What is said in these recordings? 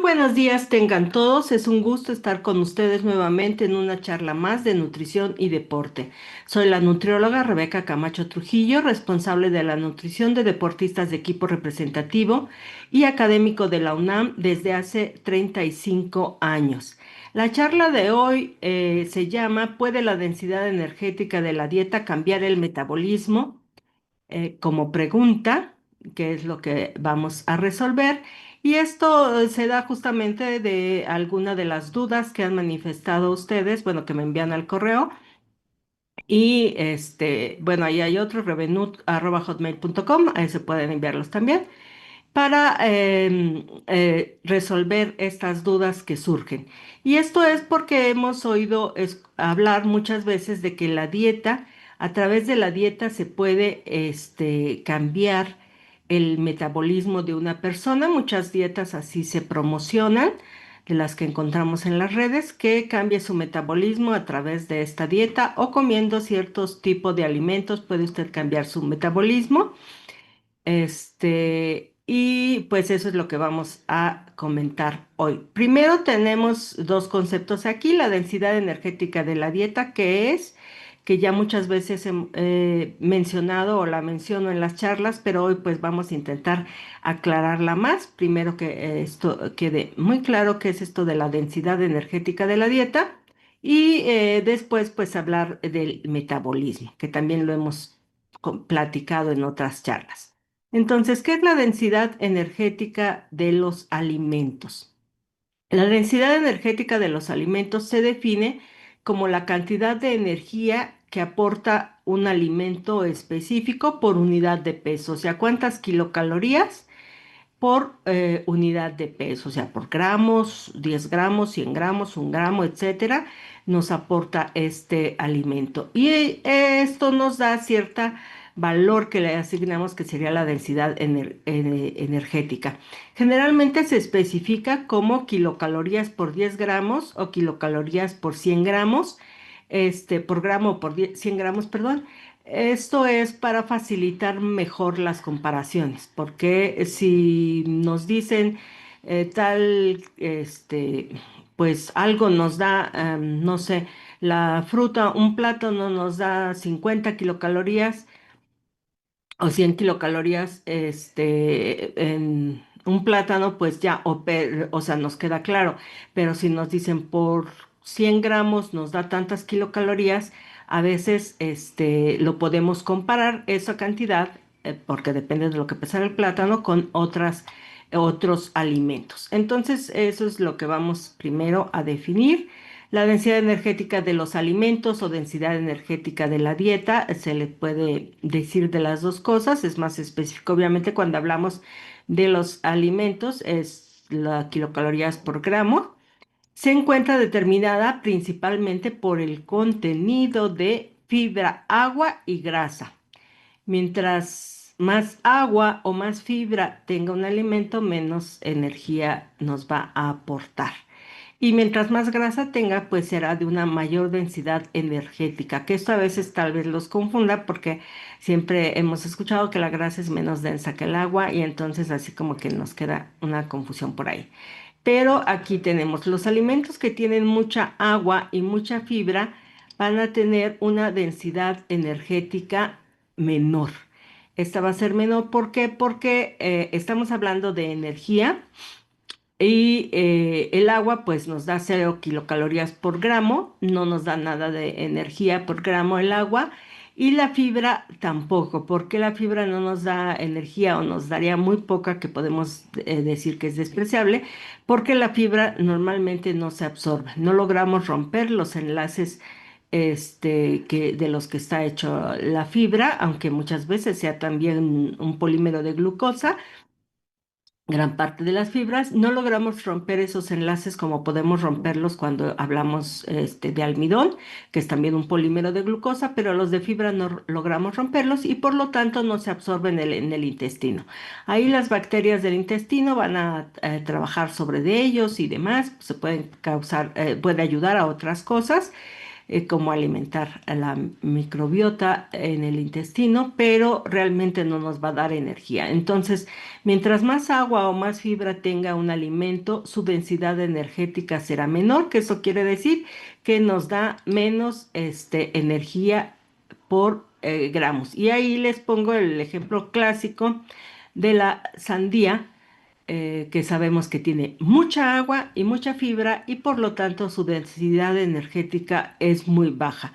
buenos días tengan todos. Es un gusto estar con ustedes nuevamente en una charla más de nutrición y deporte. Soy la nutrióloga Rebeca Camacho Trujillo, responsable de la nutrición de deportistas de equipo representativo y académico de la UNAM desde hace 35 años. La charla de hoy se llama ¿Puede la densidad energética de la dieta cambiar el metabolismo? Como pregunta, que es lo que vamos a resolver. Y esto se da justamente de alguna de las dudas que han manifestado ustedes, bueno, que me envían al correo. Y bueno, ahí hay otro, revenut@hotmail.com, ahí se pueden enviarlos también para resolver estas dudas que surgen. Y esto es porque hemos oído hablar muchas veces de que la dieta, a través de la dieta se puede cambiar el metabolismo de una persona. Muchas dietas así se promocionan, de las que encontramos en las redes, que cambie su metabolismo a través de esta dieta o comiendo ciertos tipos de alimentos puede usted cambiar su metabolismo. Y pues eso es lo que vamos a comentar hoy. Primero tenemos dos conceptos aquí, la densidad energética de la dieta, que ya muchas veces he mencionado o la menciono en las charlas, pero hoy pues vamos a intentar aclararla más. Primero que esto quede muy claro qué es esto de la densidad energética de la dieta y después pues hablar del metabolismo, que también lo hemos platicado en otras charlas. Entonces, ¿qué es la densidad energética de los alimentos? La densidad energética de los alimentos se define como la cantidad de energía que aporta un alimento específico por unidad de peso, o sea, cuántas kilocalorías por unidad de peso, o sea, por gramos, 10 gramos, 100 gramos, 1 gramo, etcétera, nos aporta este alimento. Y esto nos da cierta valor que le asignamos, que sería la densidad energética. Generalmente se especifica como kilocalorías por 10 gramos o kilocalorías por 100 gramos, por gramo o por 100 gramos, perdón. Esto es para facilitar mejor las comparaciones, porque si nos dicen pues algo nos da, no sé, la fruta, un plátano nos da 50 kilocalorías o 100 kilocalorías, en un plátano, pues ya, o sea, nos queda claro, pero si nos dicen por 100 gramos nos da tantas kilocalorías, a veces lo podemos comparar esa cantidad, porque depende de lo que pesa el plátano, con otros alimentos. Entonces, eso es lo que vamos primero a definir. La densidad energética de los alimentos o densidad energética de la dieta, se le puede decir de las dos cosas, es más específico obviamente cuando hablamos de los alimentos, es la kilocalorías por gramo. Se encuentra determinada principalmente por el contenido de fibra, agua y grasa. Mientras más agua o más fibra tenga un alimento, menos energía nos va a aportar. Y mientras más grasa tenga, pues será de una mayor densidad energética, que esto a veces tal vez los confunda porque siempre hemos escuchado que la grasa es menos densa que el agua y entonces así como que nos queda una confusión por ahí. Pero aquí tenemos los alimentos que tienen mucha agua y mucha fibra van a tener una densidad energética menor. Esta va a ser menor, ¿por qué? Porque estamos hablando de energía y el agua pues nos da 0 kilocalorías por gramo, no nos da nada de energía por gramo el agua y la fibra tampoco, porque la fibra no nos da energía o nos daría muy poca que podemos decir que es despreciable, porque la fibra normalmente no se absorbe, no logramos romper los enlaces de los que está hecho la fibra, aunque muchas veces sea también un polímero de glucosa. Gran parte de las fibras, no logramos romper esos enlaces como podemos romperlos cuando hablamos de almidón, que es también un polímero de glucosa, pero los de fibra no logramos romperlos y por lo tanto no se absorben en el intestino. Ahí las bacterias del intestino van a trabajar sobre de ellos y demás, se pueden causar, puede ayudar a otras cosas. cómo alimentar a la microbiota en el intestino, pero realmente no nos va a dar energía. Entonces, mientras más agua o más fibra tenga un alimento, su densidad energética será menor, que eso quiere decir que nos da menos energía por gramos. Y ahí les pongo el ejemplo clásico de la sandía, que sabemos que tiene mucha agua y mucha fibra y por lo tanto su densidad energética es muy baja.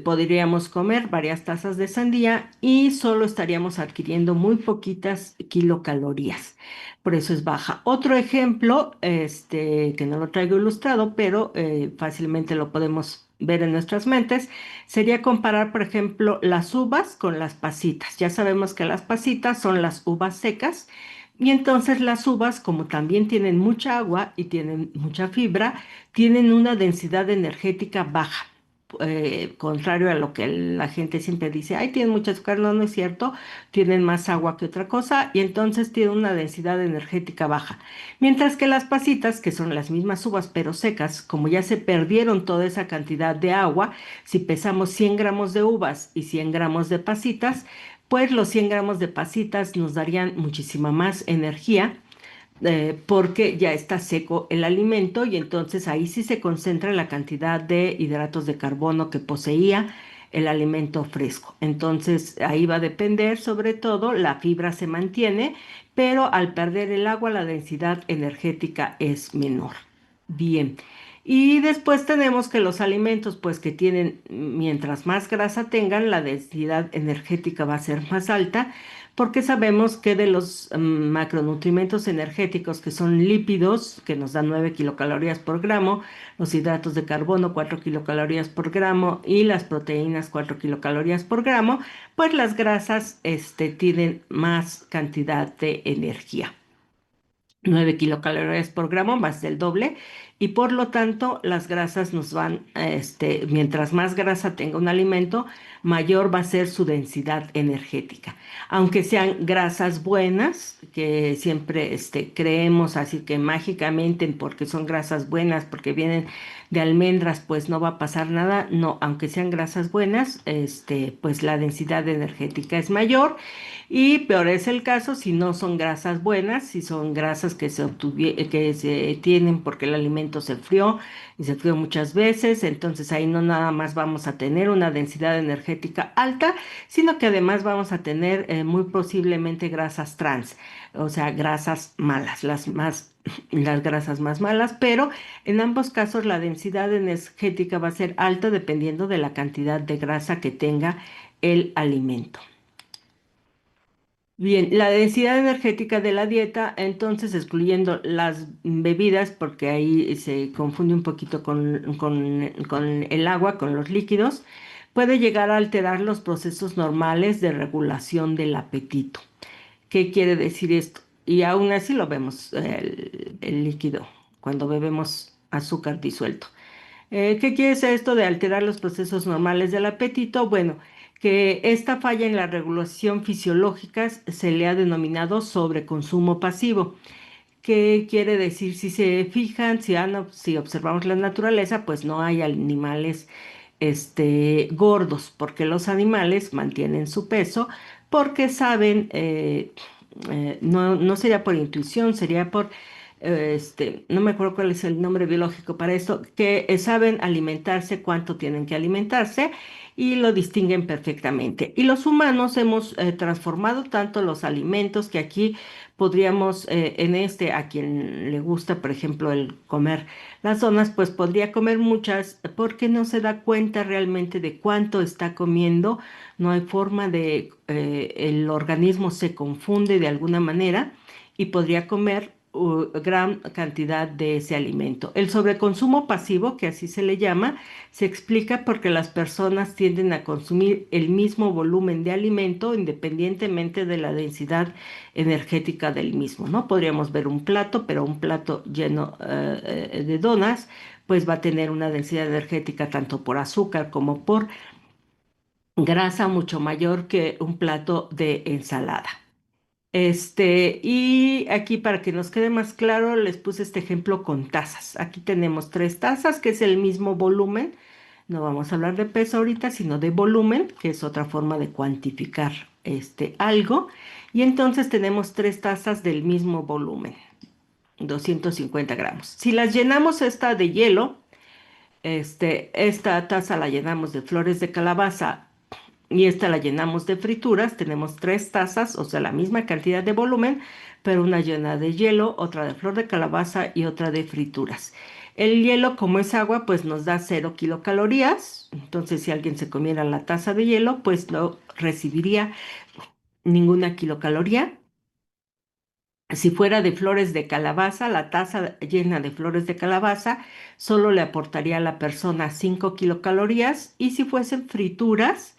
Podríamos comer varias tazas de sandía y solo estaríamos adquiriendo muy poquitas kilocalorías. Por eso es baja. Otro ejemplo, que no lo traigo ilustrado, pero fácilmente lo podemos ver en nuestras mentes, sería comparar, por ejemplo, las uvas con las pasitas. Ya sabemos que las pasitas son las uvas secas y entonces las uvas, como también tienen mucha agua y tienen mucha fibra, tienen una densidad energética baja. Contrario a lo que la gente siempre dice, ay, tienen mucho azúcar, no, no es cierto, tienen más agua que otra cosa y entonces tienen una densidad energética baja. Mientras que las pasitas, que son las mismas uvas pero secas, como ya se perdieron toda esa cantidad de agua, si pesamos 100 gramos de uvas y 100 gramos de pasitas, pues los 100 gramos de pasitas nos darían muchísima más energía, porque ya está seco el alimento y entonces ahí sí se concentra la cantidad de hidratos de carbono que poseía el alimento fresco. Entonces ahí va a depender, sobre todo, la fibra se mantiene, pero al perder el agua la densidad energética es menor. Bien. Y después tenemos que los alimentos, pues que tienen, mientras más grasa tengan, la densidad energética va a ser más alta, porque sabemos que de los macronutrientes energéticos, que son lípidos, que nos dan 9 kilocalorías por gramo, los hidratos de carbono 4 kilocalorías por gramo y las proteínas 4 kilocalorías por gramo, pues las grasas tienen más cantidad de energía. 9 kilocalorías por gramo, más del doble, y por lo tanto las grasas nos van, mientras más grasa tenga un alimento, mayor va a ser su densidad energética. Aunque sean grasas buenas, que siempre creemos así que mágicamente porque son grasas buenas, porque vienen de almendras, pues no va a pasar nada. No, aunque sean grasas buenas, pues la densidad energética es mayor. Y peor es el caso si no son grasas buenas, si son grasas que se tienen porque el alimento se frió y se frió muchas veces, entonces ahí no nada más vamos a tener una densidad energética alta, sino que además vamos a tener muy posiblemente grasas trans, o sea, grasas malas, las grasas más malas, pero en ambos casos la densidad energética va a ser alta dependiendo de la cantidad de grasa que tenga el alimento. Bien, la densidad energética de la dieta, entonces excluyendo las bebidas, porque ahí se confunde un poquito con el agua, con los líquidos, puede llegar a alterar los procesos normales de regulación del apetito. ¿Qué quiere decir esto? Y aún así lo vemos, el líquido, cuando bebemos azúcar disuelto. ¿Qué quiere decir esto de alterar los procesos normales del apetito? Bueno, que esta falla en la regulación fisiológica se le ha denominado sobreconsumo pasivo. ¿Qué quiere decir? Si se fijan, si observamos la naturaleza, pues no hay animales gordos, porque los animales mantienen su peso, porque saben, no sería por intuición, sería por, no me acuerdo cuál es el nombre biológico para esto, que saben alimentarse, cuánto tienen que alimentarse y lo distinguen perfectamente. Y los humanos hemos transformado tanto los alimentos que aquí podríamos, a quien le gusta, por ejemplo, el comer las donas, pues podría comer muchas porque no se da cuenta realmente de cuánto está comiendo, no hay forma de, el organismo se confunde de alguna manera y podría comer gran cantidad de ese alimento. El sobreconsumo pasivo, que así se le llama, se explica porque las personas tienden a consumir el mismo volumen de alimento independientemente de la densidad energética del mismo, ¿no? Podríamos ver un plato, pero un plato lleno de donas, pues va a tener una densidad energética tanto por azúcar como por grasa mucho mayor que un plato de ensalada. Y aquí para que nos quede más claro, les puse este ejemplo con tazas. Aquí tenemos tres tazas, que es el mismo volumen, No vamos a hablar de peso ahorita, sino de volumen, que es otra forma de cuantificar algo. Y entonces tenemos 3 tazas del mismo volumen, 250 gramos. Si las llenamos esta de hielo, esta taza la llenamos de flores de calabaza y esta la llenamos de frituras. Tenemos 3 tazas, o sea, la misma cantidad de volumen, pero una llena de hielo, otra de flor de calabaza y otra de frituras. El hielo, como es agua, pues nos da 0 kilocalorías. Entonces, si alguien se comiera la taza de hielo, pues no recibiría ninguna kilocaloría. Si fuera de flores de calabaza, la taza llena de flores de calabaza solo le aportaría a la persona 5 kilocalorías. Y si fuesen frituras,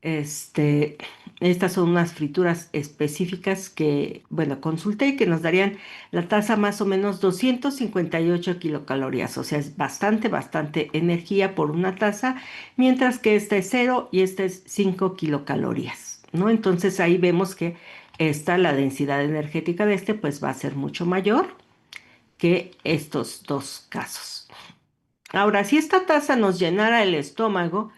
este, estas son unas frituras específicas que, bueno, consulté y que nos darían la taza más o menos 258 kilocalorías. O sea, es bastante, bastante energía por una taza, mientras que esta es 0 y esta es 5 kilocalorías, ¿no? Entonces ahí vemos que la densidad energética de pues va a ser mucho mayor que estos dos casos. Ahora, si esta taza nos llenara el estómago,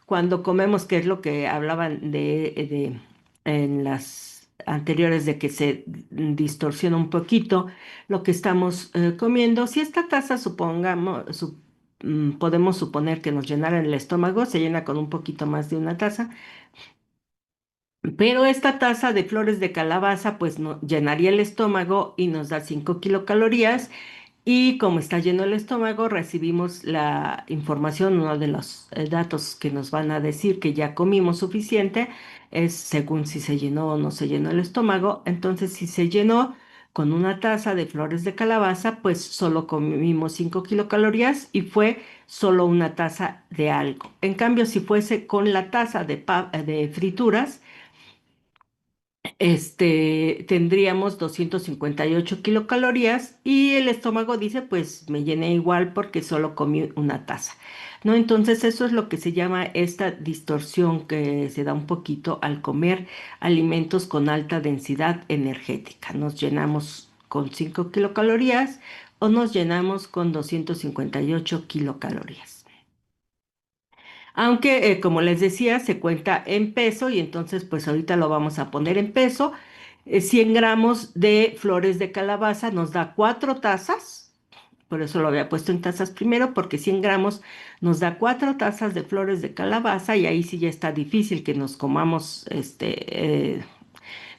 cuando comemos, que es lo que hablaban en las anteriores, de que se distorsiona un poquito lo que estamos comiendo. Si esta taza, podemos suponer que nos llenara el estómago, se llena con un poquito más de una taza, pero esta taza de flores de calabaza pues no, llenaría el estómago y nos da 5 kilocalorías. Y como está lleno el estómago, recibimos la información. Uno de los datos que nos van a decir que ya comimos suficiente es según si se llenó o no se llenó el estómago. Entonces, si se llenó con una taza de flores de calabaza, pues solo comimos 5 kilocalorías y fue solo una taza de algo. En cambio, si fuese con la taza de frituras, tendríamos 258 kilocalorías y el estómago dice, pues me llené igual porque solo comí una taza, ¿no? Entonces eso es lo que se llama esta distorsión que se da un poquito al comer alimentos con alta densidad energética. Nos llenamos con 5 kilocalorías o nos llenamos con 258 kilocalorías. Aunque, como les decía, se cuenta en peso y entonces pues ahorita lo vamos a poner en peso. 100 gramos de flores de calabaza nos da 4 tazas. Por eso lo había puesto en tazas primero, porque 100 gramos nos da 4 tazas de flores de calabaza y ahí sí ya está difícil que nos comamos,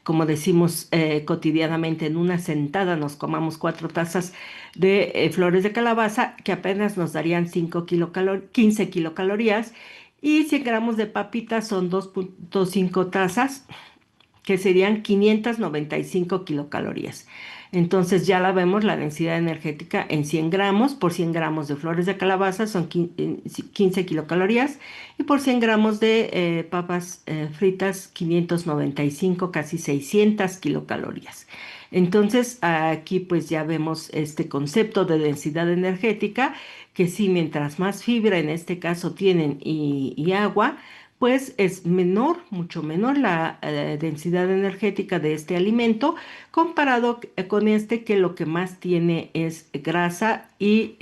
como decimos cotidianamente, en una sentada nos comamos 4 tazas de flores de calabaza, que apenas nos darían 15 kilocalorías. Y 100 gramos de papitas son 2.5 tazas, que serían 595 kilocalorías. Entonces ya la vemos, la densidad energética en 100 gramos. Por 100 gramos de flores de calabaza son 15 kilocalorías, y por 100 gramos de papas fritas, 595, casi 600 kilocalorías. Entonces aquí pues ya vemos este concepto de densidad energética, que sí, mientras más fibra en este caso tienen y agua, pues es menor, mucho menor la densidad energética de este alimento, comparado con que lo que más tiene es grasa y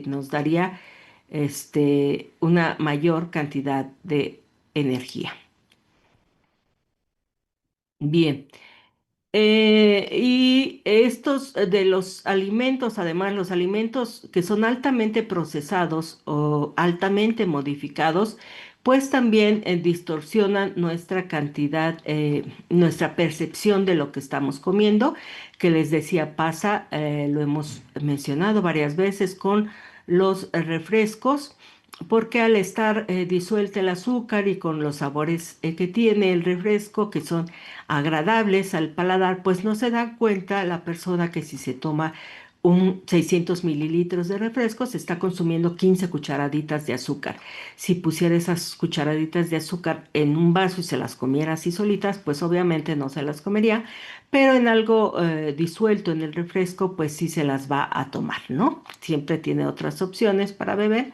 nos daría una mayor cantidad de energía. Bien. Y estos de los alimentos, además, los alimentos que son altamente procesados o altamente modificados, pues también distorsionan nuestra cantidad, nuestra percepción de lo que estamos comiendo, que les decía, pasa, lo hemos mencionado varias veces con los refrescos, porque al estar disuelta el azúcar y con los sabores que tiene el refresco, que son agradables al paladar, pues no se da cuenta la persona que si se toma un 600 mililitros de refresco, se está consumiendo 15 cucharaditas de azúcar. Si pusiera esas cucharaditas de azúcar en un vaso y se las comiera así solitas, pues obviamente no se las comería, pero en algo disuelto en el refresco, pues sí se las va a tomar, ¿no? Siempre tiene otras opciones para beber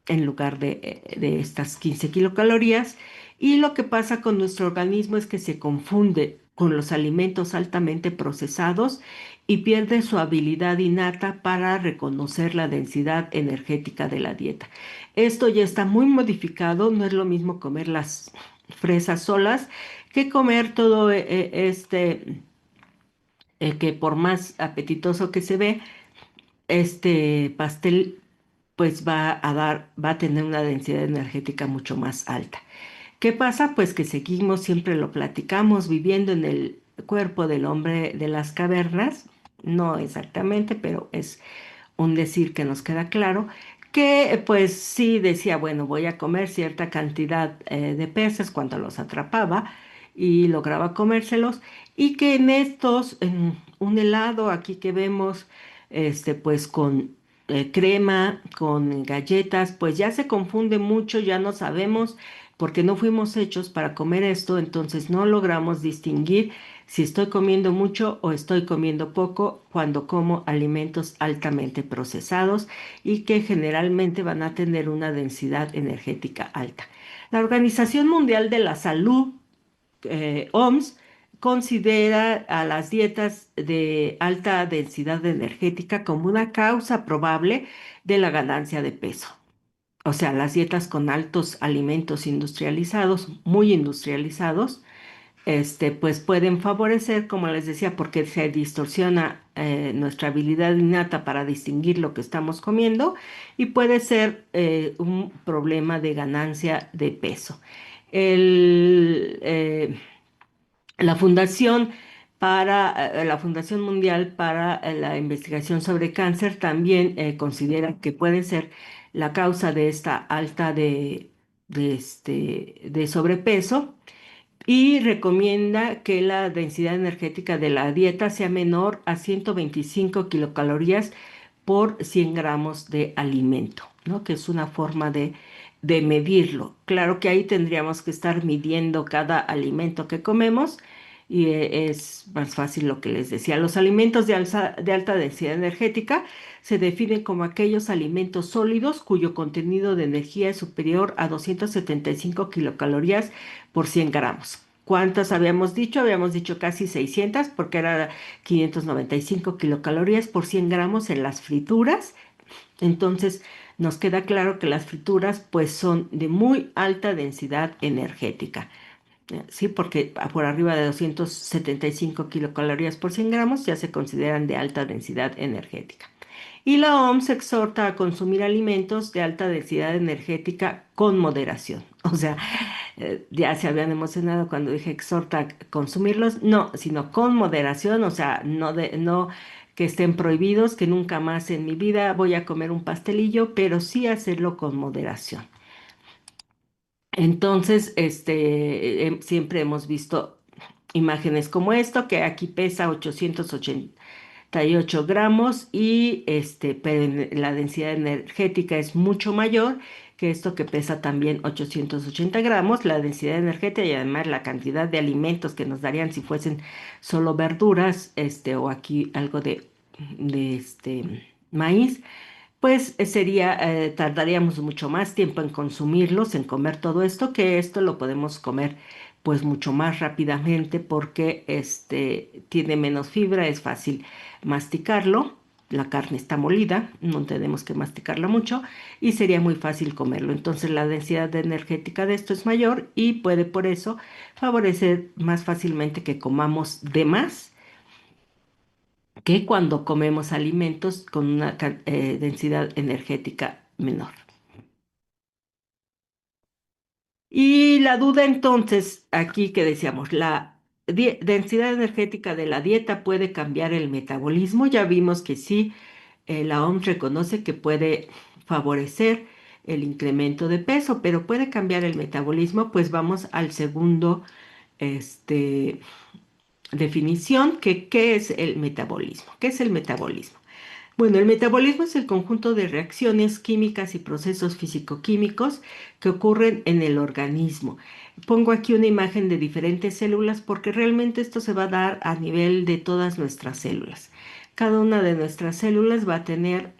en lugar de estas 15 kilocalorías. Y lo que pasa con nuestro organismo es que se confunde con los alimentos altamente procesados y pierde su habilidad innata para reconocer la densidad energética de la dieta. Esto ya está muy modificado, no es lo mismo comer las fresas solas que comer todo que por más apetitoso que se ve, este pastel pues va a tener una densidad energética mucho más alta. ¿Qué pasa? Pues que seguimos, siempre lo platicamos, viviendo en el cuerpo del hombre de las cavernas, no exactamente, pero es un decir que nos queda claro, que pues sí decía, bueno, voy a comer cierta cantidad de peces cuando los atrapaba y lograba comérselos, y que en estos, en un helado aquí que vemos, pues con crema, con galletas, pues ya se confunde mucho, ya no sabemos porque no fuimos hechos para comer esto, entonces no logramos distinguir si estoy comiendo mucho o estoy comiendo poco cuando como alimentos altamente procesados y que generalmente van a tener una densidad energética alta. La Organización Mundial de la Salud, OMS, considera a las dietas de alta densidad energética como una causa probable de la ganancia de peso. O sea, las dietas con altos alimentos industrializados, muy industrializados, pues pueden favorecer, como les decía, porque se distorsiona nuestra habilidad innata para distinguir lo que estamos comiendo, y puede ser un problema de ganancia de peso. El, la Fundación la Fundación Mundial para la Investigación sobre Cáncer también considera que puede ser la causa de esta alta de sobrepeso, y recomienda que la densidad energética de la dieta sea menor a 125 kilocalorías por 100 gramos de alimento, ¿no? Que es una forma de medirlo. Claro que ahí tendríamos que estar midiendo cada alimento que comemos, y es más fácil lo que les decía. Los alimentos de alta densidad energética se definen como aquellos alimentos sólidos cuyo contenido de energía es superior a 275 kilocalorías por 100 gramos. ¿Cuántas habíamos dicho? Habíamos dicho casi 600, porque era 595 kilocalorías por 100 gramos en las frituras. Entonces nos queda claro que las frituras pues son de muy alta densidad energética. Sí, porque por arriba de 275 kilocalorías por 100 gramos ya se consideran de alta densidad energética. Y la OMS exhorta a consumir alimentos de alta densidad energética con moderación. O sea, ya se habían emocionado cuando dije exhorta a consumirlos, no, sino con moderación, o sea, no que estén prohibidos, que nunca más en mi vida voy a comer un pastelillo, pero sí hacerlo con moderación. Entonces, siempre hemos visto imágenes como esto, que aquí pesa 888 gramos, y pero la densidad energética es mucho mayor que esto, que pesa también 880 gramos. La densidad energética y además la cantidad de alimentos que nos darían si fuesen solo verduras, o aquí algo de maíz, pues tardaríamos mucho más tiempo en consumirlos, en comer todo esto, que esto lo podemos comer pues mucho más rápidamente, porque tiene menos fibra, es fácil masticarlo, la carne está molida, no tenemos que masticarla mucho y sería muy fácil comerlo. Entonces la densidad energética de esto es mayor y puede por eso favorecer más fácilmente que comamos de más que cuando comemos alimentos con una densidad energética menor. Y la duda entonces, aquí que decíamos, la densidad energética de la dieta puede cambiar el metabolismo. Ya vimos que sí, la OMS reconoce que puede favorecer el incremento de peso, pero puede cambiar el metabolismo. Pues vamos al segundo, este, definición, que ¿qué es el metabolismo? ¿Qué es el metabolismo? Bueno, el metabolismo es el conjunto de reacciones químicas y procesos físico-químicos que ocurren en el organismo. Pongo aquí una imagen de diferentes células porque realmente esto se va a dar a nivel de todas nuestras células. Cada una de nuestras células va a tener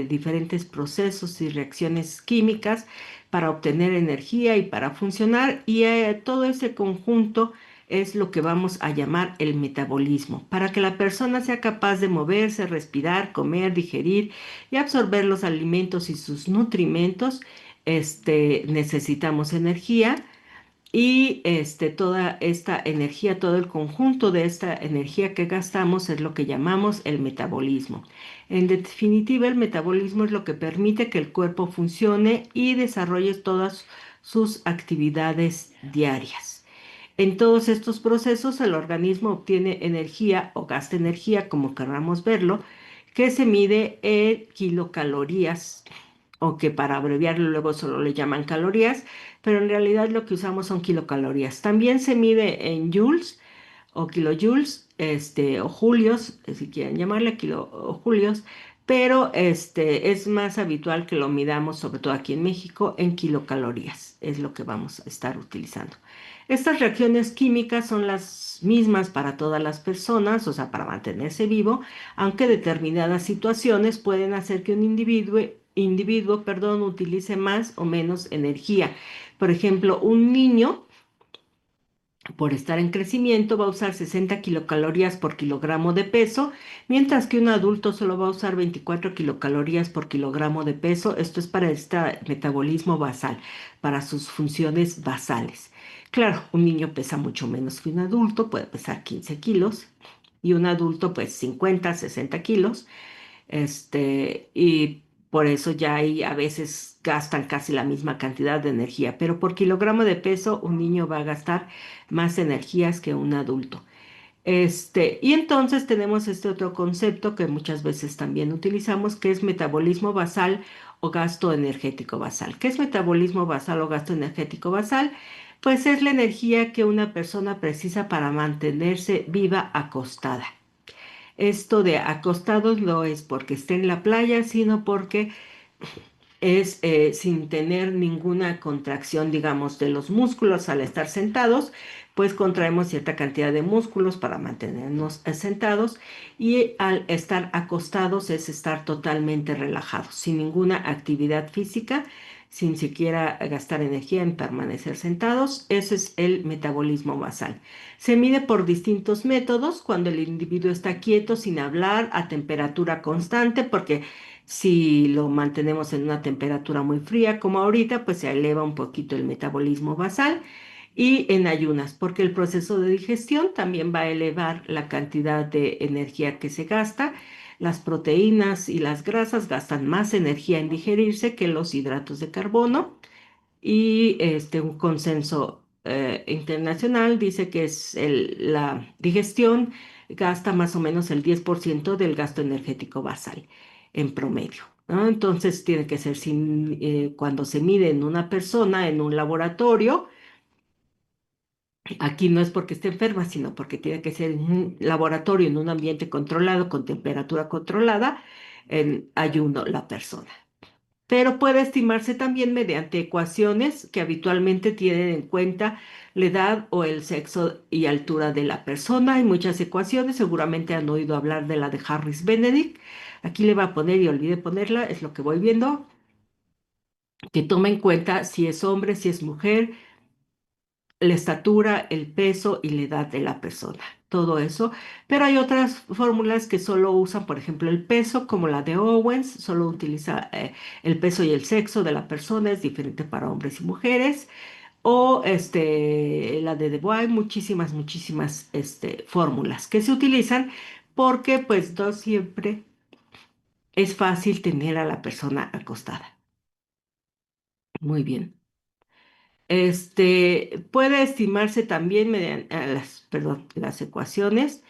diferentes procesos y reacciones químicas para obtener energía y para funcionar, y todo ese conjunto es lo que vamos a llamar el metabolismo. Para que la persona sea capaz de moverse, respirar, comer, digerir y absorber los alimentos y sus nutrimentos, necesitamos energía. Y toda esta energía, todo el conjunto de esta energía que gastamos es lo que llamamos el metabolismo. En definitiva, el metabolismo es lo que permite que el cuerpo funcione y desarrolle todas sus actividades diarias. En todos estos procesos, el organismo obtiene energía o gasta energía, como queramos verlo, que se mide en kilocalorías, o que para abreviarlo luego solo le llaman calorías, pero en realidad lo que usamos son kilocalorías. También se mide en joules o kilojoules, o julios, si quieren llamarle kilo o julios, pero es más habitual que lo midamos, sobre todo aquí en México, en kilocalorías. Es lo que vamos a estar utilizando. Estas reacciones químicas son las mismas para todas las personas, o sea, para mantenerse vivo, aunque determinadas situaciones pueden hacer que un individuo, utilice más o menos energía. Por ejemplo, un niño, por estar en crecimiento, va a usar 60 kilocalorías por kilogramo de peso, mientras que un adulto solo va a usar 24 kilocalorías por kilogramo de peso. Esto es para este metabolismo basal, para sus funciones basales. Claro, un niño pesa mucho menos que un adulto, puede pesar 15 kilos, y un adulto pues 50, 60 kilos. Y por eso ya ahí a veces gastan casi la misma cantidad de energía, pero por kilogramo de peso un niño va a gastar más energías que un adulto. Y entonces tenemos este otro concepto que muchas veces también utilizamos, que es metabolismo basal o gasto energético basal. ¿Qué es metabolismo basal o gasto energético basal? Pues es la energía que una persona precisa para mantenerse viva acostada. Esto de acostados no es porque esté en la playa, sino porque es sin tener ninguna contracción, digamos, de los músculos al estar sentados, pues contraemos cierta cantidad de músculos para mantenernos sentados, y al estar acostados es estar totalmente relajados, sin ninguna actividad física, sin siquiera gastar energía en permanecer sentados. Ese es el metabolismo basal. Se mide por distintos métodos: cuando el individuo está quieto, sin hablar, a temperatura constante, porque si lo mantenemos en una temperatura muy fría como ahorita, pues se eleva un poquito el metabolismo basal. Y en ayunas, porque el proceso de digestión también va a elevar la cantidad de energía que se gasta. Las proteínas y las grasas gastan más energía en digerirse que los hidratos de carbono. Y un consenso internacional dice que la digestión gasta más o menos el 10% del gasto energético basal en promedio, ¿no? Entonces tiene que ser cuando se mide en una persona en un laboratorio. Aquí no es porque esté enferma, sino porque tiene que ser en un laboratorio, en un ambiente controlado, con temperatura controlada, en ayuno la persona. Pero puede estimarse también mediante ecuaciones que habitualmente tienen en cuenta la edad o el sexo y altura de la persona. Hay muchas ecuaciones, seguramente han oído hablar de la de Harris-Benedict. Aquí le va a poner, y olvidé ponerla, es lo que voy viendo, que toma en cuenta si es hombre, si es mujer, la estatura, el peso y la edad de la persona, todo eso. Pero hay otras fórmulas que solo usan, por ejemplo, el peso, como la de Owens, solo utiliza el peso y el sexo de la persona, es diferente para hombres y mujeres. O la de Debois, muchísimas fórmulas que se utilizan, porque pues no siempre es fácil tener a la persona acostada. Muy bien. Puede estimarse también mediante las ecuaciones.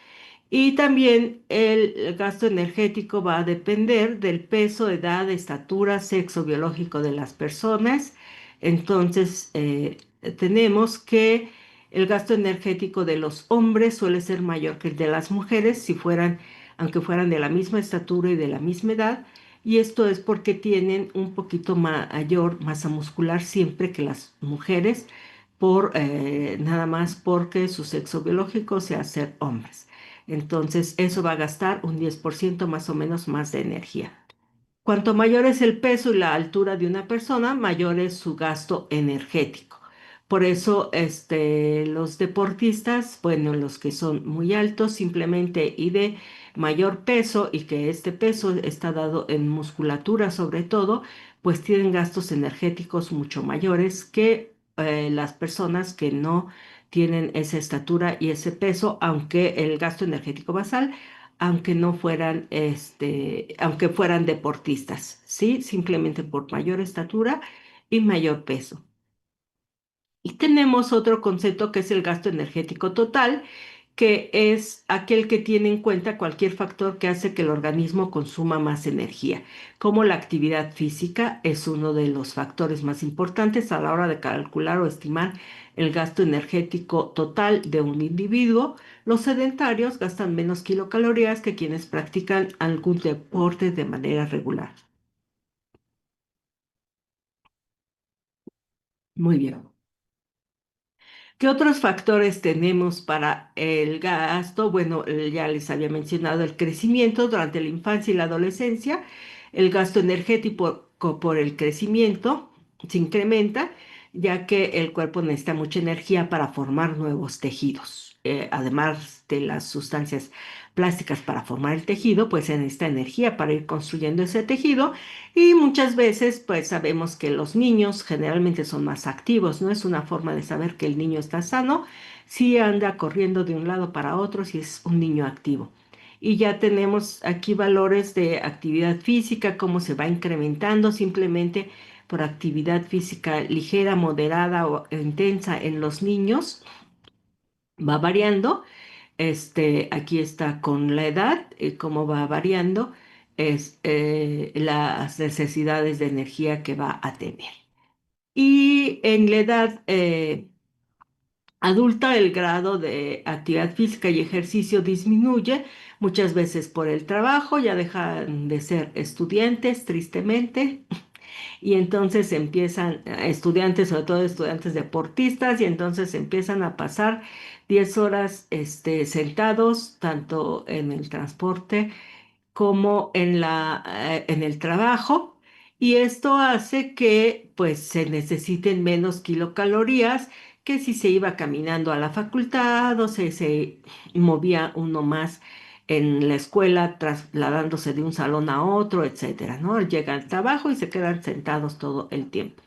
Y también el gasto energético va a depender del peso, edad, estatura, sexo biológico de las personas. Entonces, tenemos que el gasto energético de los hombres suele ser mayor que el de las mujeres, aunque fueran de la misma estatura y de la misma edad. Y esto es porque tienen un poquito mayor masa muscular siempre que las mujeres, nada más porque su sexo biológico sea ser hombres. Entonces, eso va a gastar un 10% más o menos más de energía. Cuanto mayor es el peso y la altura de una persona, mayor es su gasto energético. Por eso, los deportistas, bueno, los que son muy altos simplemente y de mayor peso y que este peso está dado en musculatura sobre todo, pues tienen gastos energéticos mucho mayores que las personas que no tienen esa estatura y ese peso, aunque el gasto energético basal, aunque no fueran, aunque fueran deportistas, ¿sí? Simplemente por mayor estatura y mayor peso. Y tenemos otro concepto que es el gasto energético total, que es aquel que tiene en cuenta cualquier factor que hace que el organismo consuma más energía, como la actividad física es uno de los factores más importantes a la hora de calcular o estimar el gasto energético total de un individuo. Los sedentarios gastan menos kilocalorías que quienes practican algún deporte de manera regular. Muy bien. ¿Qué otros factores tenemos para el gasto? Bueno, ya les había mencionado el crecimiento durante la infancia y la adolescencia. El gasto energético por el crecimiento se incrementa, ya que el cuerpo necesita mucha energía para formar nuevos tejidos. Además de las sustancias plásticas para formar el tejido, pues se necesita energía para ir construyendo ese tejido y muchas veces, pues sabemos que los niños generalmente son más activos, ¿no? Es una forma de saber que el niño está sano, si anda corriendo de un lado para otro, si es un niño activo. Y ya tenemos aquí valores de actividad física, cómo se va incrementando simplemente por actividad física ligera, moderada o intensa en los niños, va variando. Aquí está con la edad, cómo va variando las necesidades de energía que va a tener. Y en la edad adulta, el grado de actividad física y ejercicio disminuye, muchas veces por el trabajo, ya dejan de ser estudiantes, tristemente, y entonces empiezan estudiantes, sobre todo estudiantes deportistas, y entonces empiezan a pasar 10 horas sentados, tanto en el transporte como en el trabajo, y esto hace que pues se necesiten menos kilocalorías que si se iba caminando a la facultad o se movía uno más en la escuela, trasladándose de un salón a otro, etcétera, ¿no? Llega al trabajo y se quedan sentados todo el tiempo.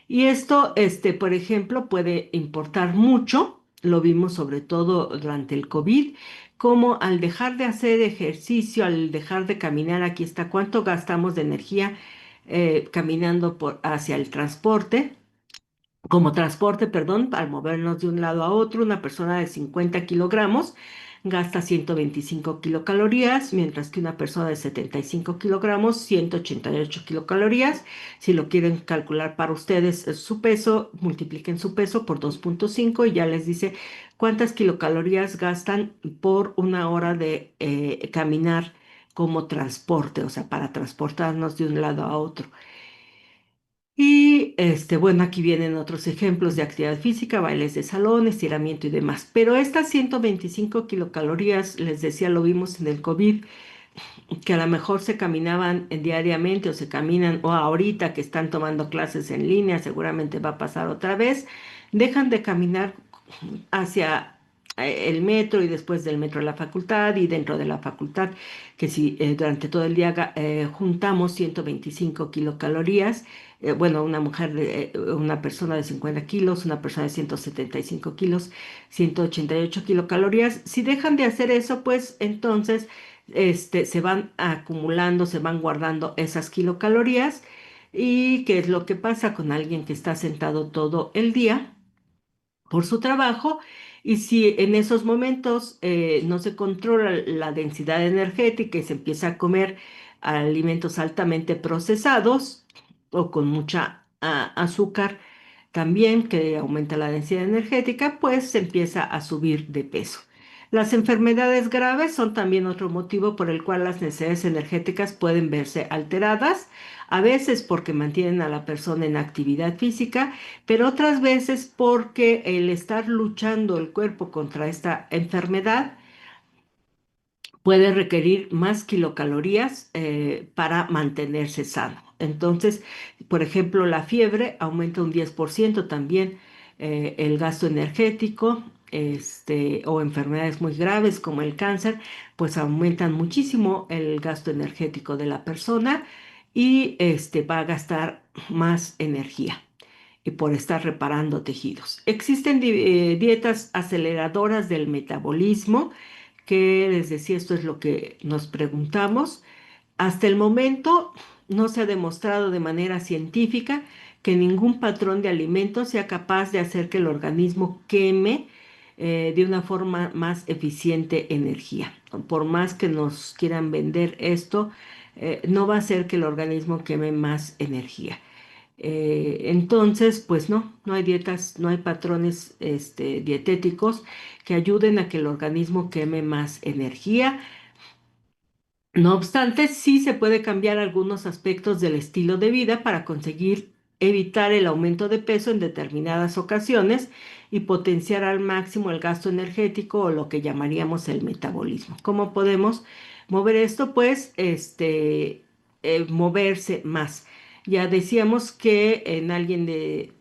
Y esto, por ejemplo, puede importar mucho, lo vimos sobre todo durante el COVID, como al dejar de hacer ejercicio, al dejar de caminar, aquí está cuánto gastamos de energía caminando hacia el transporte como transporte, perdón, al movernos de un lado a otro, una persona de 50 kilogramos gasta 125 kilocalorías, mientras que una persona de 75 kilogramos, 188 kilocalorías. Si lo quieren calcular para ustedes su peso, multipliquen su peso por 2,5 y ya les dice cuántas kilocalorías gastan por una hora de caminar como transporte, o sea, para transportarnos de un lado a otro. Y bueno, aquí vienen otros ejemplos de actividad física, bailes de salón, estiramiento y demás. Pero estas 125 kilocalorías, les decía, lo vimos en el COVID, que a lo mejor se caminaban diariamente o se caminan, o ahorita que están tomando clases en línea, seguramente va a pasar otra vez, dejan de caminar hacia el metro y después del metro a la facultad y dentro de la facultad, que si durante todo el día juntamos 125 kilocalorías, bueno, una mujer, una persona de 50 kilos, una persona de 175 kilos, 188 kilocalorías, si dejan de hacer eso, pues entonces se van acumulando, se van guardando esas kilocalorías. ¿Y qué es lo que pasa con alguien que está sentado todo el día por su trabajo? Y si en esos momentos no se controla la densidad energética y se empieza a comer alimentos altamente procesados o con mucha azúcar también que aumenta la densidad energética, pues se empieza a subir de peso. Las enfermedades graves son también otro motivo por el cual las necesidades energéticas pueden verse alteradas, a veces porque mantienen a la persona en actividad física, pero otras veces porque el estar luchando el cuerpo contra esta enfermedad puede requerir más kilocalorías para mantenerse sano. Entonces, por ejemplo, la fiebre aumenta un 10% también el gasto energético, o enfermedades muy graves como el cáncer, pues aumentan muchísimo el gasto energético de la persona y va a gastar más energía y por estar reparando tejidos. Existen dietas aceleradoras del metabolismo, que les decía, esto es lo que nos preguntamos. Hasta el momento no se ha demostrado de manera científica que ningún patrón de alimento sea capaz de hacer que el organismo queme de una forma más eficiente energía. Por más que nos quieran vender esto, no va a hacer que el organismo queme más energía. Entonces, pues no hay dietas, no hay patrones dietéticos que ayuden a que el organismo queme más energía. No obstante, sí se puede cambiar algunos aspectos del estilo de vida para conseguir evitar el aumento de peso en determinadas ocasiones y potenciar al máximo el gasto energético o lo que llamaríamos el metabolismo. ¿Cómo podemos mover esto? Pues moverse más. Ya decíamos que en alguien de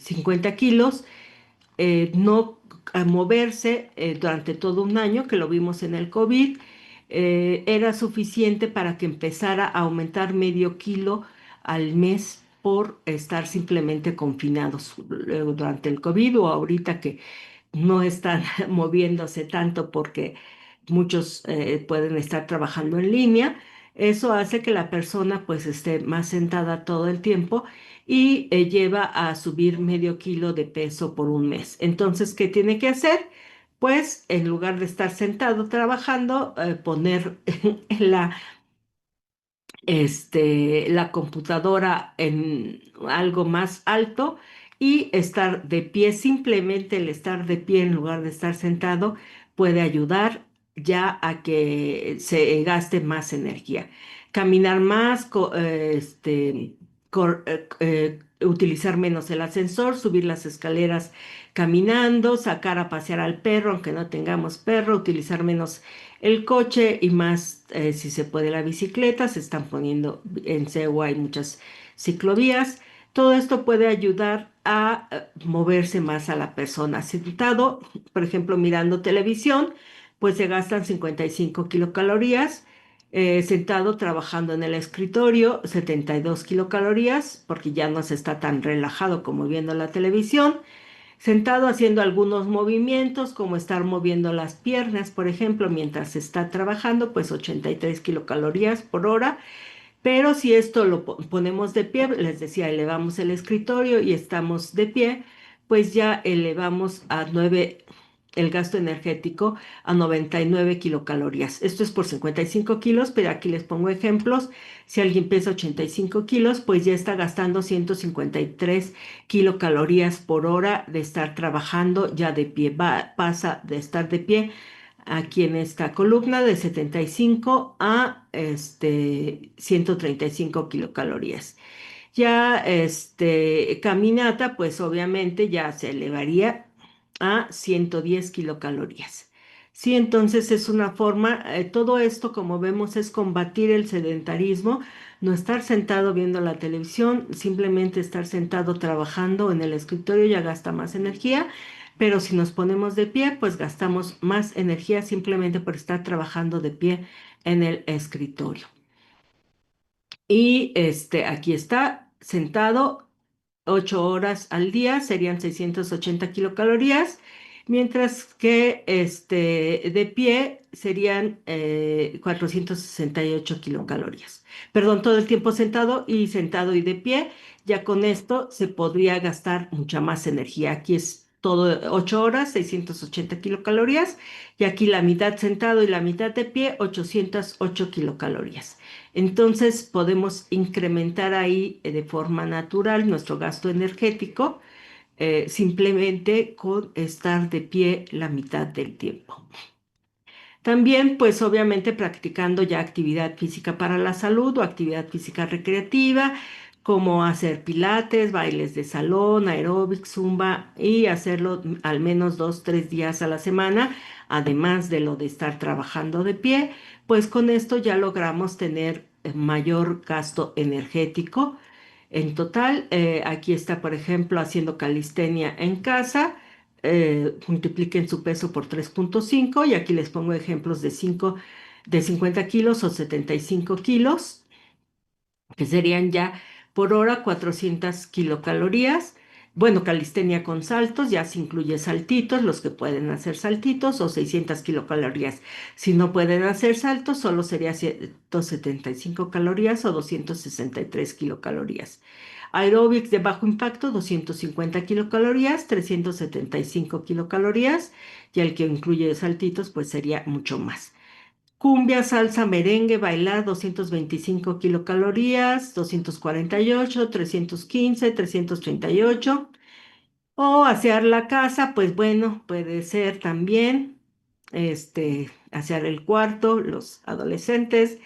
50 kilos, no a moverse durante todo un año, que lo vimos en el COVID, era suficiente para que empezara a aumentar medio kilo al mes por estar simplemente confinados durante el COVID o ahorita que no están moviéndose tanto porque muchos pueden estar trabajando en línea. Eso hace que la persona pues esté más sentada todo el tiempo y lleva a subir medio kilo de peso por un mes. Entonces, ¿qué tiene que hacer? Pues en lugar de estar sentado trabajando, poner la la computadora en algo más alto y estar de pie. Simplemente el estar de pie en lugar de estar sentado puede ayudar ya a que se gaste más energía. Caminar más, utilizar menos el ascensor, subir las escaleras caminando, sacar a pasear al perro, aunque no tengamos perro, utilizar menos el coche y más, si se puede, la bicicleta. Se están poniendo en CEU, hay muchas ciclovías. Todo esto puede ayudar a moverse más a la persona. Sentado, por ejemplo, mirando televisión, pues se gastan 55 kilocalorías. Sentado trabajando en el escritorio, 72 kilocalorías, porque ya no se está tan relajado como viendo la televisión. Sentado haciendo algunos movimientos, como estar moviendo las piernas, por ejemplo, mientras se está trabajando, pues 83 kilocalorías por hora. Pero si esto lo ponemos de pie, les decía, elevamos el escritorio y estamos de pie, pues ya elevamos a 9 el gasto energético a 99 kilocalorías. Esto es por 55 kilos, pero aquí les pongo ejemplos. Si alguien pesa 85 kilos, pues ya está gastando 153 kilocalorías por hora de estar trabajando ya de pie. Pasa de estar de pie aquí en esta columna de 75 a 135 kilocalorías. Ya caminata, pues obviamente ya se elevaría a 110 kilocalorías. Sí, entonces es una forma, todo esto como vemos es combatir el sedentarismo, no estar sentado viendo la televisión, simplemente estar sentado trabajando en el escritorio ya gasta más energía, pero si nos ponemos de pie, pues gastamos más energía simplemente por estar trabajando de pie en el escritorio. Y aquí está, sentado 8 horas al día, serían 680 kilocalorías, mientras que de pie serían 468 kilocalorías. Perdón, todo el tiempo sentado y de pie, ya con esto se podría gastar mucha más energía. Aquí es todo 8 horas, 680 kilocalorías, y aquí la mitad sentado y la mitad de pie, 808 kilocalorías. Entonces podemos incrementar ahí de forma natural nuestro gasto energético simplemente con estar de pie la mitad del tiempo. También, pues obviamente practicando ya actividad física para la salud o actividad física recreativa, como hacer pilates, bailes de salón, aeróbics, zumba y hacerlo al menos 2, 3 días a la semana, además de lo de estar trabajando de pie, pues con esto ya logramos tener mayor gasto energético En total, aquí está, por ejemplo, haciendo calistenia en casa. Multipliquen su peso por 3,5 y aquí les pongo ejemplos de 50 kilos o 75 kilos, que serían ya por hora 400 kilocalorías. Bueno, calistenia con saltos, ya se incluye saltitos, los que pueden hacer saltitos, o 600 kilocalorías. Si no pueden hacer saltos, solo sería 175 calorías o 263 kilocalorías. Aeróbics de bajo impacto, 250 kilocalorías, 375 kilocalorías, y el que incluye saltitos, pues sería mucho más. Cumbia, salsa, merengue, bailar, 225 kilocalorías, 248, 315, 338. O asear la casa, pues bueno, puede ser también, asear el cuarto, los adolescentes,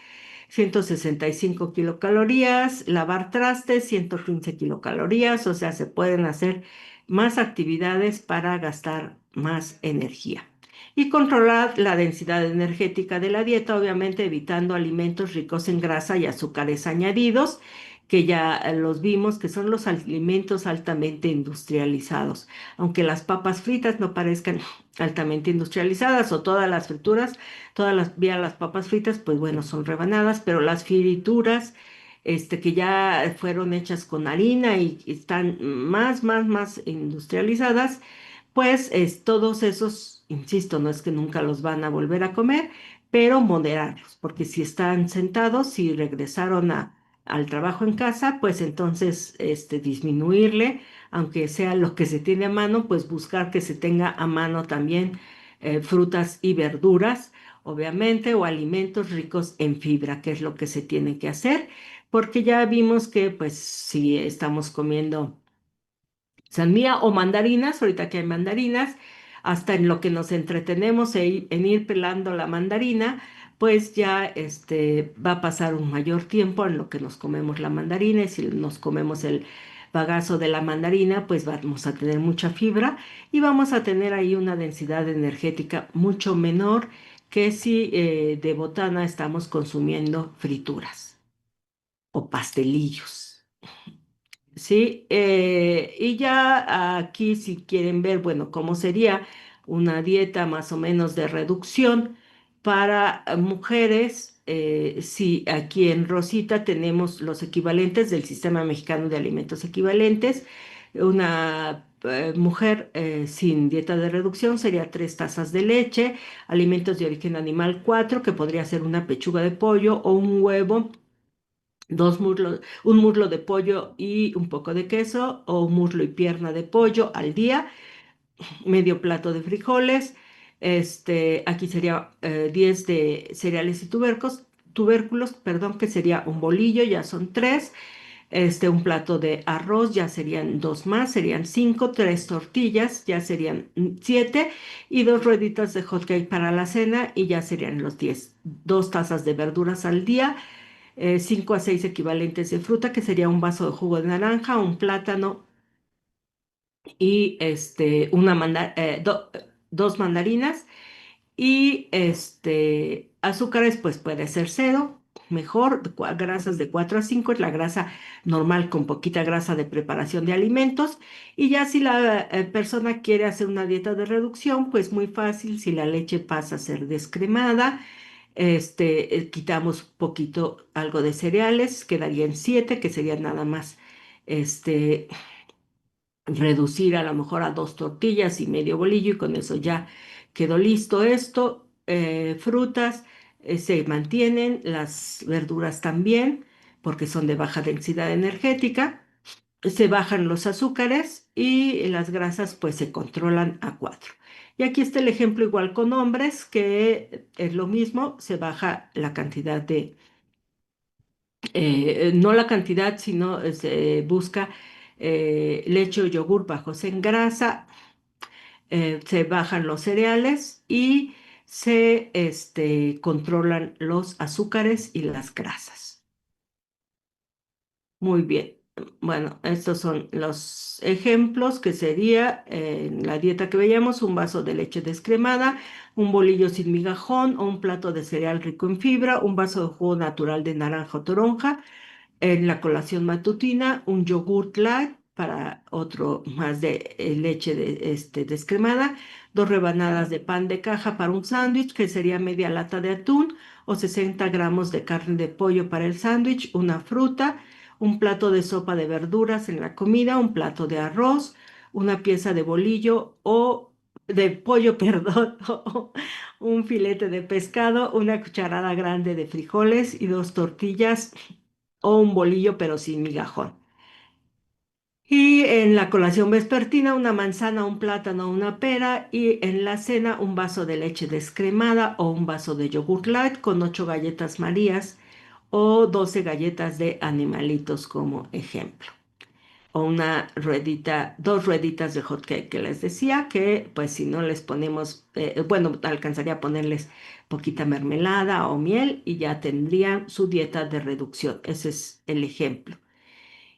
165 kilocalorías, lavar trastes, 115 kilocalorías, o sea, se pueden hacer más actividades para gastar más energía. Y controlar la densidad energética de la dieta, obviamente evitando alimentos ricos en grasa y azúcares añadidos, que ya los vimos, que son los alimentos altamente industrializados. Aunque las papas fritas no parezcan altamente industrializadas o todas las frituras, las papas fritas, pues bueno, son rebanadas, pero las frituras, que ya fueron hechas con harina y están más industrializadas, pues todos esos, insisto, no es que nunca los van a volver a comer, pero moderarlos, porque si están sentados, si regresaron al trabajo en casa, pues entonces disminuirle, aunque sea lo que se tiene a mano, pues buscar que se tenga a mano también frutas y verduras, obviamente, o alimentos ricos en fibra, que es lo que se tiene que hacer, porque ya vimos que pues si estamos comiendo sandía o mandarinas, ahorita que hay mandarinas, hasta en lo que nos entretenemos en ir pelando la mandarina, pues ya va a pasar un mayor tiempo en lo que nos comemos la mandarina, y si nos comemos el bagazo de la mandarina, pues vamos a tener mucha fibra y vamos a tener ahí una densidad energética mucho menor que si de botana estamos consumiendo frituras o pastelillos. Sí, y ya aquí si quieren ver, bueno, cómo sería una dieta más o menos de reducción para mujeres, si aquí en Rosita tenemos los equivalentes del Sistema Mexicano de Alimentos Equivalentes, una mujer sin dieta de reducción sería 3 tazas de leche, alimentos de origen animal 4, que podría ser una pechuga de pollo o un huevo, un muslo de pollo y un poco de queso, o un muslo y pierna de pollo al día, medio plato de frijoles, aquí sería 10 de cereales y tubérculos, perdón, que sería un bolillo, ya son tres, un plato de arroz, ya serían dos más, serían cinco, tres tortillas, ya serían siete, y dos rueditas de hot cake para la cena, y ya serían los 10. 2 tazas de verduras al día, 5 a 6 equivalentes de fruta, que sería un vaso de jugo de naranja, un plátano y dos mandarinas. Y azúcares, pues puede ser cero, mejor, grasas de 4 a 5 es la grasa normal con poquita grasa de preparación de alimentos. Y ya si la persona quiere hacer una dieta de reducción, pues muy fácil, si la leche pasa a ser descremada, quitamos poquito algo de cereales, quedarían 7, que serían nada más, este, reducir a lo mejor a 2 tortillas y medio bolillo, y con eso ya quedó listo esto. Frutas se mantienen, las verduras también, porque son de baja densidad energética. Se bajan los azúcares y las grasas pues se controlan a 4. Y aquí está el ejemplo igual con hombres, que es lo mismo, se baja la cantidad no la cantidad, sino se busca leche o yogur bajos en grasa, se bajan los cereales y se controlan los azúcares y las grasas. Muy bien. Bueno, estos son los ejemplos que sería en la dieta que veíamos: un vaso de leche descremada, un bolillo sin migajón o un plato de cereal rico en fibra, un vaso de jugo natural de naranja o toronja, En la colación matutina, un yogurt light para otro más de leche descremada, dos rebanadas de pan de caja para un sándwich, que sería media lata de atún o 60 gramos de carne de pollo para el sándwich, una fruta, un plato de sopa de verduras en la comida, un plato de arroz, una pieza de bolillo o de pollo, perdón, o un filete de pescado, una cucharada grande de frijoles y dos tortillas o un bolillo pero sin migajón. Y en la colación vespertina, una manzana, un plátano, una pera. Y en la cena, un vaso de leche descremada o un vaso de yogur light con 8 galletas Marías o 12 galletas de animalitos como ejemplo. O una ruedita, dos rueditas de hot cake que les decía que pues si no les ponemos, bueno, alcanzaría a ponerles poquita mermelada o miel y ya tendrían su dieta de reducción. Ese es el ejemplo.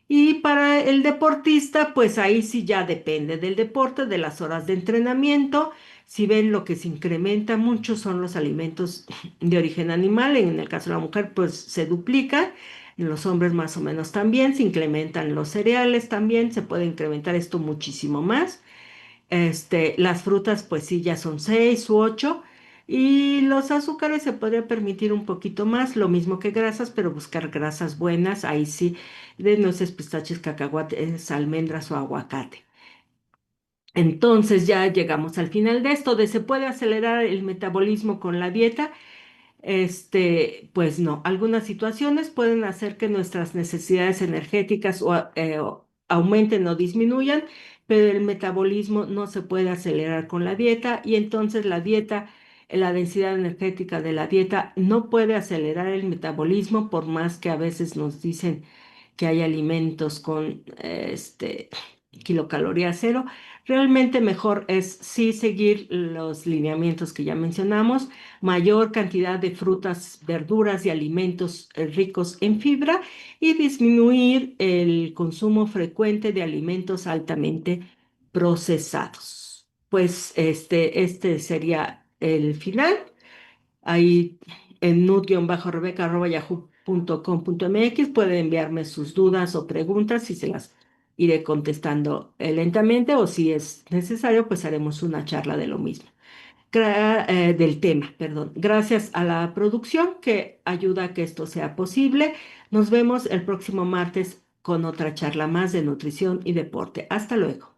Y para el deportista, pues ahí sí ya depende del deporte, de las horas de entrenamiento. Si ven, lo que se incrementa mucho son los alimentos de origen animal. En el caso de la mujer, pues se duplica. En los hombres más o menos también. Se incrementan los cereales también. Se puede incrementar esto muchísimo más. Las frutas, pues sí, ya son 6 u 8. Y los azúcares se podría permitir un poquito más, lo mismo que grasas, pero buscar grasas buenas, ahí sí, de nueces, pistaches, cacahuates, almendras o aguacate. Entonces ya llegamos al final de esto, de se puede acelerar el metabolismo con la dieta. Pues no, algunas situaciones pueden hacer que nuestras necesidades energéticas o aumenten o disminuyan, pero el metabolismo no se puede acelerar con la dieta y entonces la dieta, la densidad energética de la dieta no puede acelerar el metabolismo por más que a veces nos dicen que hay alimentos con kilocalorías cero. Realmente mejor es sí seguir los lineamientos que ya mencionamos, mayor cantidad de frutas, verduras y alimentos ricos en fibra y disminuir el consumo frecuente de alimentos altamente procesados. Pues este sería el final. Ahí en nud-rebeca@yahoo.com.mx pueden enviarme sus dudas o preguntas y se las iré contestando lentamente o si es necesario, pues haremos una charla de lo mismo del tema, perdón. Gracias a la producción que ayuda a que esto sea posible. Nos vemos el próximo martes con otra charla más de nutrición y deporte. Hasta luego.